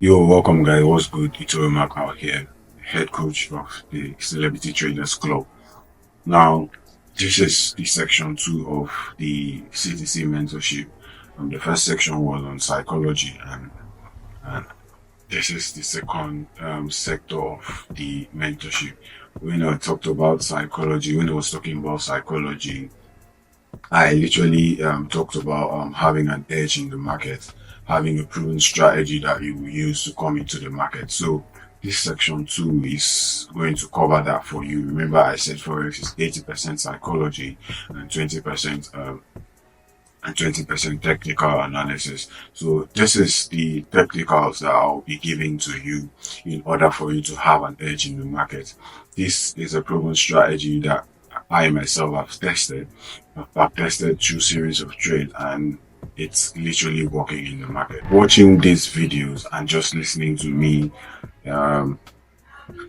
Yo, welcome guys. What's good? It's Mark out here, head coach of the Celebrity Traders Club. Now, this is the section 2 of the CTC Mentorship. The first section was on psychology, and this is the second sector of the mentorship. When I talked about psychology, when I was talking about psychology, I literally talked about having an edge in the market, having a proven strategy that you will use to come into the market. So this section 2 is going to cover that for you. Remember, I said Forex is 80% psychology and 20% and 20% technical analysis. So this is the technicals that I'll be giving to you in order for you to have an edge in the market. This is a proven strategy that I myself have tested. I've tested through series of trades, and it's literally working in the market. Watching these videos and just listening to me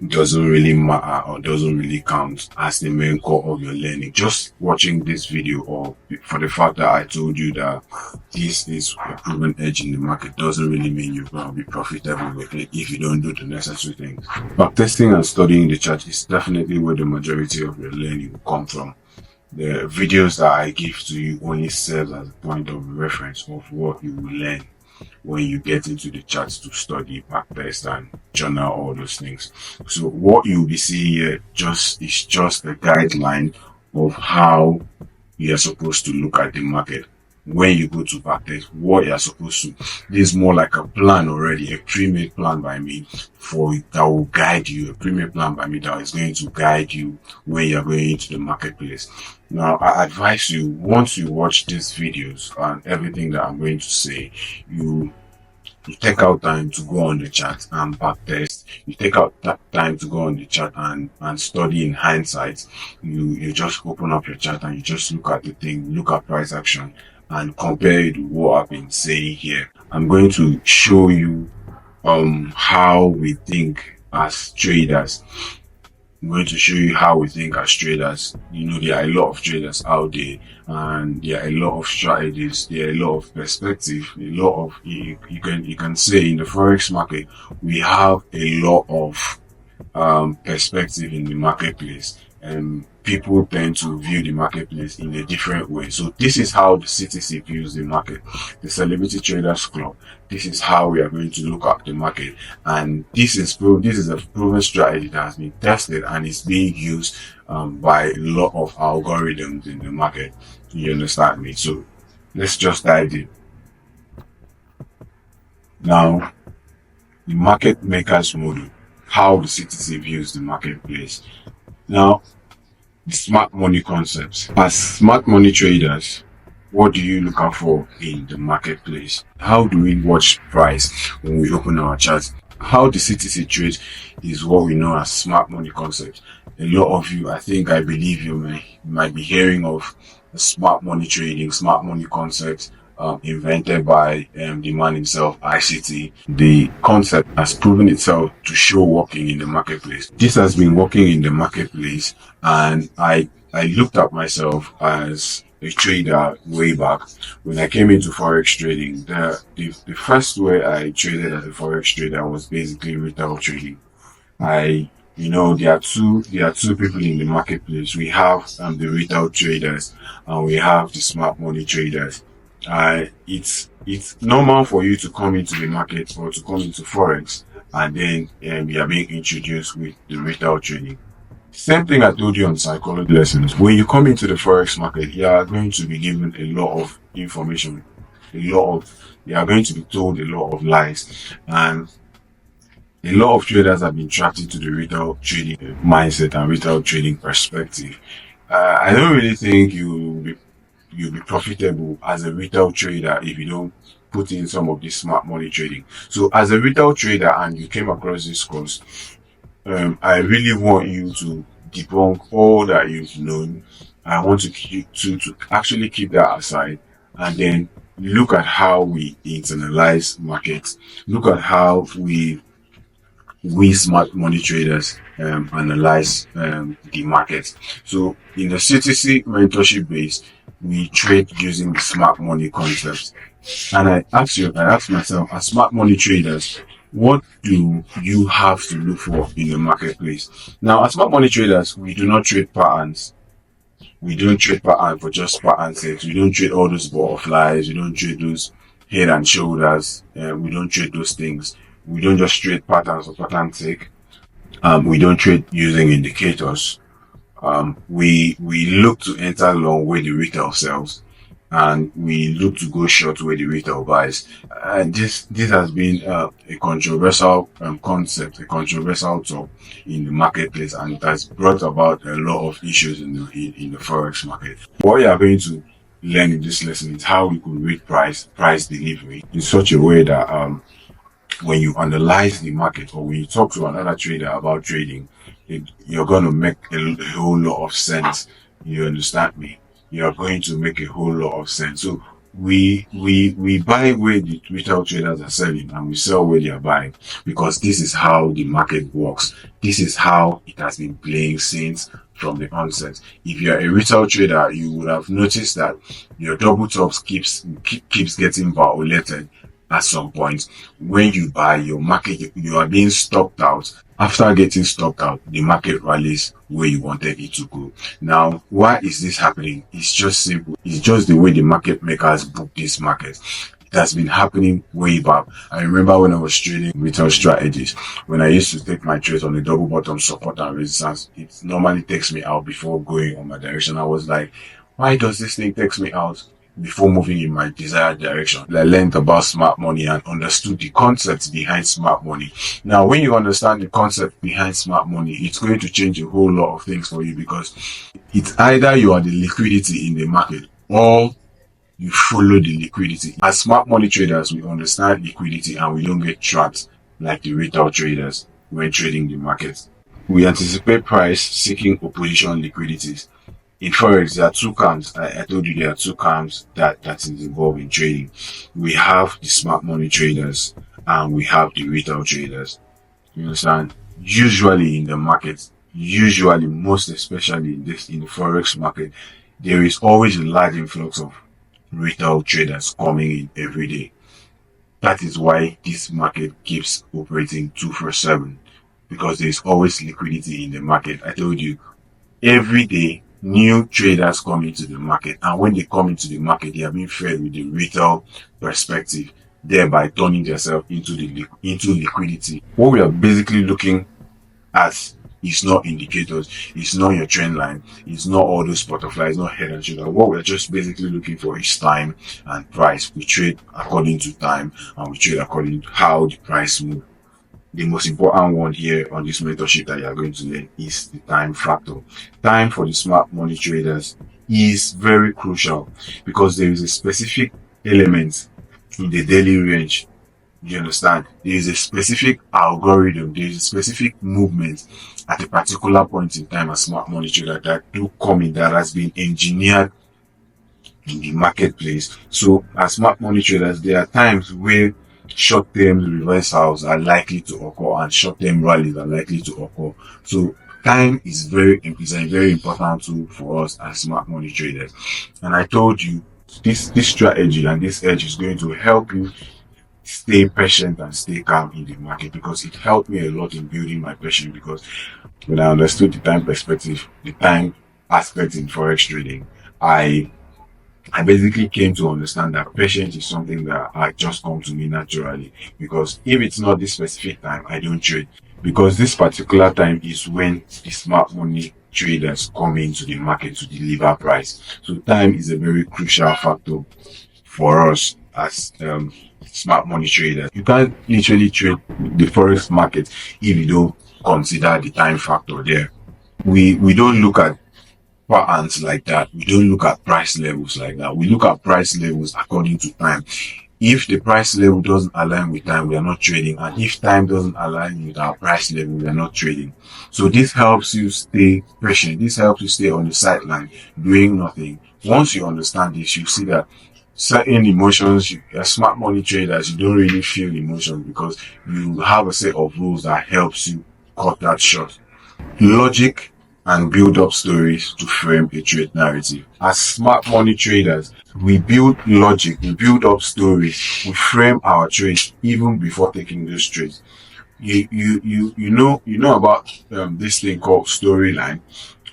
doesn't really matter or doesn't really count as the main core of your learning. Just watching this video, or for the fact that I told you that this is a proven edge in the market, doesn't really mean you're going to be profitable with it if you don't do the necessary things. But testing and studying the chart is definitely where the majority of your learning will come from. The videos that I give to you only serve as a point of reference of what you will learn when you get into the charts to study, backtest, and journal all those things. So what you'll be seeing here is just a guideline of how you are supposed to look at the market. When you go to backtest, what you are supposed to. This is more like a plan already, a pre-made plan by me that will guide you, a pre-made plan by me that is going to guide you when you're going into the marketplace. Now, I advise you, once you watch these videos and everything that I'm going to say, you take out time to go on the chart and backtest. You take out that time to go on the chart and study in hindsight. You just open up your chart and you just look at the thing, look at price action, and compare it with what I've been saying here. I'm going to show you how we think as traders. I'm going to show you how we think as traders. You know, there are a lot of traders out there, and there are a lot of strategies, there are a lot of perspective, a lot of you can say in the forex market we have a lot of perspective in the marketplace, and people tend to view the marketplace in a different way. So this is how the CTC views the market, the Celebrity Traders Club. This is how we are going to look at the market, and this is a proven strategy that has been tested and is being used by a lot of algorithms in the market. You understand me? So let's just dive in. Now, the market makers model, how the CTC views the marketplace. Now, the smart money concepts. As smart money traders, what do you look out for in the marketplace? How do we watch price when we open our charts? How the CTC trades is what we know as smart money concepts. A lot of you, I believe you might be hearing of the smart money trading, smart money concepts invented by the man himself, ICT. The concept has proven itself to show working in the marketplace. This has been working in the marketplace, and I looked at myself as a trader way back when I came into forex trading. The first way I traded as a forex trader was basically retail trading. There are two people in the marketplace. We have the retail traders and we have the smart money traders. It's normal for you to come into the market or to come into forex and then you are being introduced with the retail trading. Same thing I told you on psychology lessons. When you come into the forex market, you are going to be given a lot of information, you are going to be told a lot of lies, and a lot of traders have been trapped into the retail trading mindset and retail trading perspective. I don't really think you'll be profitable as a retail trader if you don't put in some of this smart money trading. So as a retail trader and you came across this course, I really want you to debunk all that you've known. I want to actually keep that aside and then look at how we internalize markets. Look at how we smart money traders analyze the market. So in the CTC mentorship base, we trade using the smart money concepts. And I asked myself, as smart money traders, What do you have to look for in the marketplace? Now, as smart money traders, we do not trade patterns. We don't trade pattern for just pattern sake. We don't trade all those butterflies. We don't trade those head and shoulders. We don't trade those things. We don't just trade patterns for pattern sake. We don't trade using indicators. We look to enter long where the retail sells, and we look to go short where the retail buys. And this has been a controversial concept, a controversial talk in the marketplace, and it has brought about a lot of issues in the forex market. What we are going to learn in this lesson is how we could read price delivery in such a way that when you analyze the market, or when you talk to another trader about trading, you're going to make a whole lot of sense. You understand me? You're going to make a whole lot of sense. So we buy where the retail traders are selling, and we sell where they are buying, because this is how the market works. This is how it has been playing since from the onset. If you're a retail trader, you would have noticed that your double tops keeps getting violated at some point. When you buy your market, you are being stopped out. After getting stopped out, the market rallies where you wanted it to go. Now, why is this happening? It's just simple. It's just the way the market makers book this market. It has been happening way back. I remember when I was trading retail strategies, when I used to take my trades on the double bottom support and resistance, it normally takes me out before going on my direction. I was like, why does this thing takes me out before moving in my desired direction? I learned about smart money and understood the concepts behind smart money. Now, when you understand the concept behind smart money, it's going to change a whole lot of things for you, because it's either you are the liquidity in the market, or you follow the liquidity. As smart money traders, we understand liquidity, and we don't get trapped like the retail traders when trading the market. We anticipate price seeking opposition liquidities. In forex, there are two camps. I told you there are two camps that is involved in trading. We have the smart money traders, and we have the retail traders. You understand? Usually in the market, most especially in the forex market, there is always a large influx of retail traders coming in every day. That is why this market keeps operating 24/7, because there is always liquidity in the market. I told you, every day new traders come into the market, and when they come into the market, they are being fed with the retail perspective, thereby turning themselves into liquidity. What we are basically looking at is not indicators, it's not your trend line, it's not all those butterflies, not head and shoulder. What we're just basically looking for is time and price. We trade according to time, and we trade according to how the price moves. The most important one here on this mentorship that you are going to learn is the time factor. Time for the smart money traders is very crucial, because there is a specific element in the daily range. You understand? There is a specific algorithm, there is a specific movement at a particular point in time as smart money trader that do come in, that has been engineered in the marketplace. So as smart money traders, there are times where short-term reversals are likely to occur, and short-term rallies are likely to occur. So time is a very important tool for us as smart money traders. And I told you, this strategy and this edge is going to help you stay patient and stay calm in the market, because it helped me a lot in building my patience. Because when I understood the time perspective, the time aspect in forex trading, I basically came to understand that patience is something that I just come to me naturally, because if it's not this specific time, I don't trade, because this particular time is when the smart money traders come into the market to deliver price. So time is a very crucial factor for us as smart money traders. You can't literally trade the forex market if you don't consider the time factor there. We don't look at patterns like that. We don't look at price levels like that. We look at price levels according to time. If the price level doesn't align with time, we are not trading. And if time doesn't align with our price level, we are not trading. So this helps you stay patient. This helps you stay on the sideline doing nothing. Once you understand this, you see that certain emotions, as smart money traders, you don't really feel emotions, because you have a set of rules that helps you cut that short. Logic and build up stories to frame a trade narrative. As smart money traders, we build logic, we build up stories, we frame our trades even before taking those trades. You know about this thing called storyline.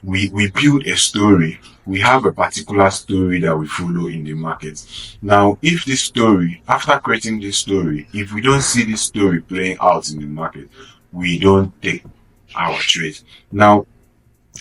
We build a story. We have a particular story that we follow in the market. Now, if this story, after creating this story, if we don't see this story playing out in the market, we don't take our trades. Now,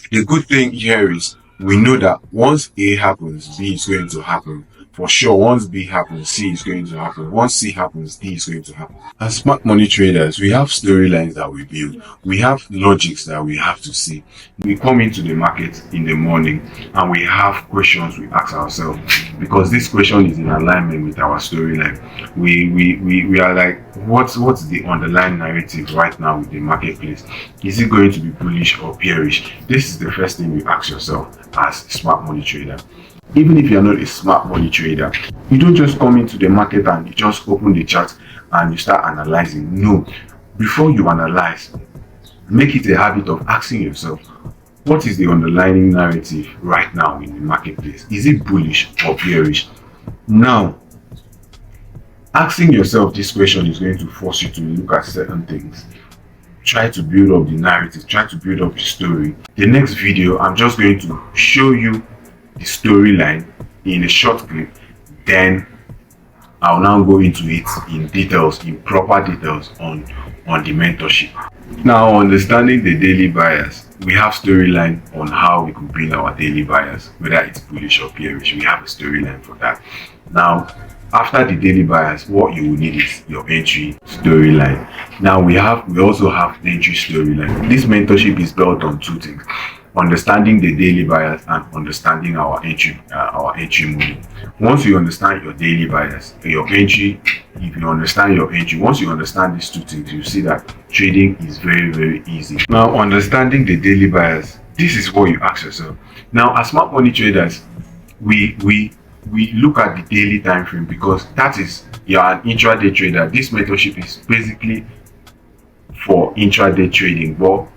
the good thing here is we know that once A happens, B is going to happen. For sure, once B happens, C is going to happen. Once C happens, D is going to happen. As smart money traders, we have storylines that we build. We have logics that we have to see. We come into the market in the morning and we have questions we ask ourselves because this question is in alignment with our storyline. We are like, what's the underlying narrative right now with the marketplace? Is it going to be bullish or bearish? This is the first thing you ask yourself as a smart money trader. Even if you're not a smart money trader, you don't just come into the market and you just open the chart and you start analyzing. No, before you analyze, make it a habit of asking yourself, what is the underlying narrative right now in the marketplace? Is it bullish or bearish? Now, asking yourself this question is going to force you to look at certain things. Try to build up the narrative, try to build up the story. The next video, I'm just going to show you the storyline in a short clip, then I'll now go into it in details, in proper details on the mentorship. Now, understanding the daily bias, we have storyline on how we could build our daily bias, whether it's bullish or bearish. We have a storyline for that. Now, after the daily bias, what you will need is your entry storyline. Now we also have the entry storyline. This mentorship is built on two things: understanding the daily bias and understanding our entry model. Once you understand your daily bias, your entry, if you understand your entry, once you understand these two things, you see that trading is very, very easy. Now, understanding the daily bias, this is what you ask yourself. Now, as smart money traders, we look at the daily time frame because that is, you're an intraday trader. This mentorship is basically for intraday trading, but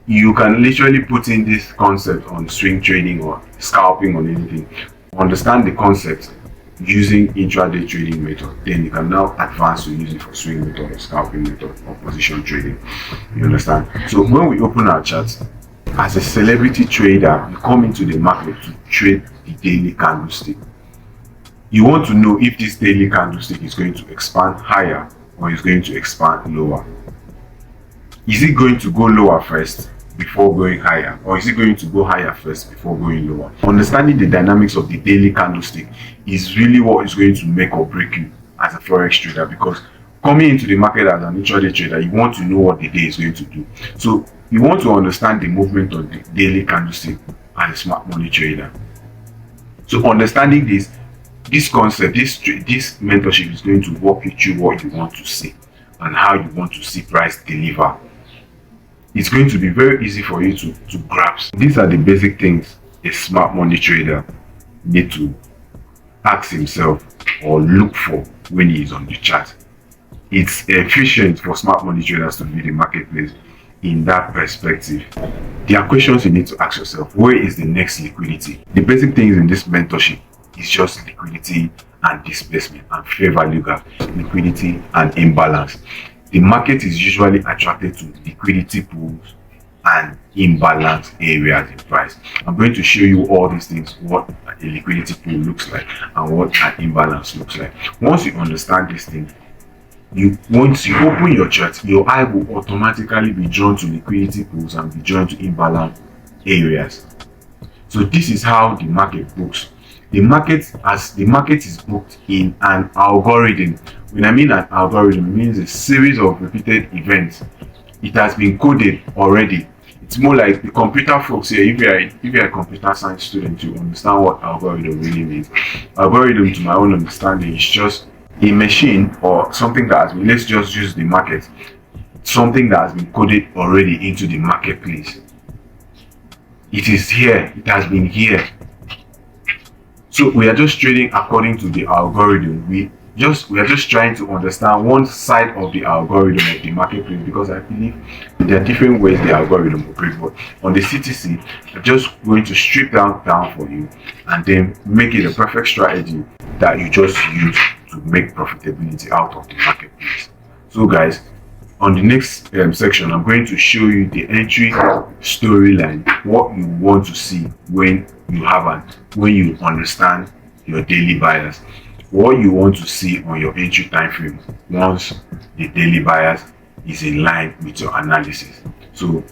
you can literally put in this concept on swing trading or scalping or anything. Understand the concept using intraday trading method, then you can now advance to use it for swing method or scalping method or position trading. You understand? So when we open our charts, as a celebrity trader, you come into the market to trade the daily candlestick. You want to know if this daily candlestick is going to expand higher or is going to expand lower. Is it going to go lower first before going higher, or is it going to go higher first before going lower? Understanding the dynamics of the daily candlestick is really what is going to make or break you as a forex trader, because coming into the market as an intraday trader, you want to know what the day is going to do. So you want to understand the movement of the daily candlestick as a smart money trader. So understanding this concept, this mentorship is going to walk you through what you want to see and how you want to see price deliver. It's going to be very easy for you to grasp. These are the basic things a smart money trader need to ask himself or look for when he is on the chart. It's efficient for smart money traders to view the marketplace in that perspective. There are questions you need to ask yourself. Where is the next liquidity? The basic things in this mentorship is just liquidity and displacement and fair value gap, liquidity and imbalance. The market is usually attracted to liquidity pools and imbalance areas in price. I'm going to show you all these things, what a liquidity pool looks like and what an imbalance looks like. Once you understand this thing, once you open your chart, your eye will automatically be drawn to liquidity pools and be drawn to imbalance areas. So this is how the market books. The market is booked in an algorithm. When I mean an algorithm, it means a series of repeated events. It has been coded already. It's more like the computer folks here. If you're a computer science student, you understand what algorithm really means. Algorithm, to my own understanding, is just a machine or something that has been, let's just use the market, something that has been coded already into the marketplace. It is here. It has been here. So we are just trading according to the algorithm. we are just trying to understand one side of the algorithm of the marketplace, because I believe there are different ways the algorithm operates. But on the CTC, I'm just going to strip down for you and then make it a perfect strategy that you just use to make profitability out of the marketplace. So guys, on the next section, I'm going to show you the entry storyline, what you want to see when you understand your daily buyers, what you want to see on your entry time frame once the daily buyers is in line with your analysis. So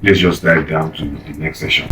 let's just dive down to the next session.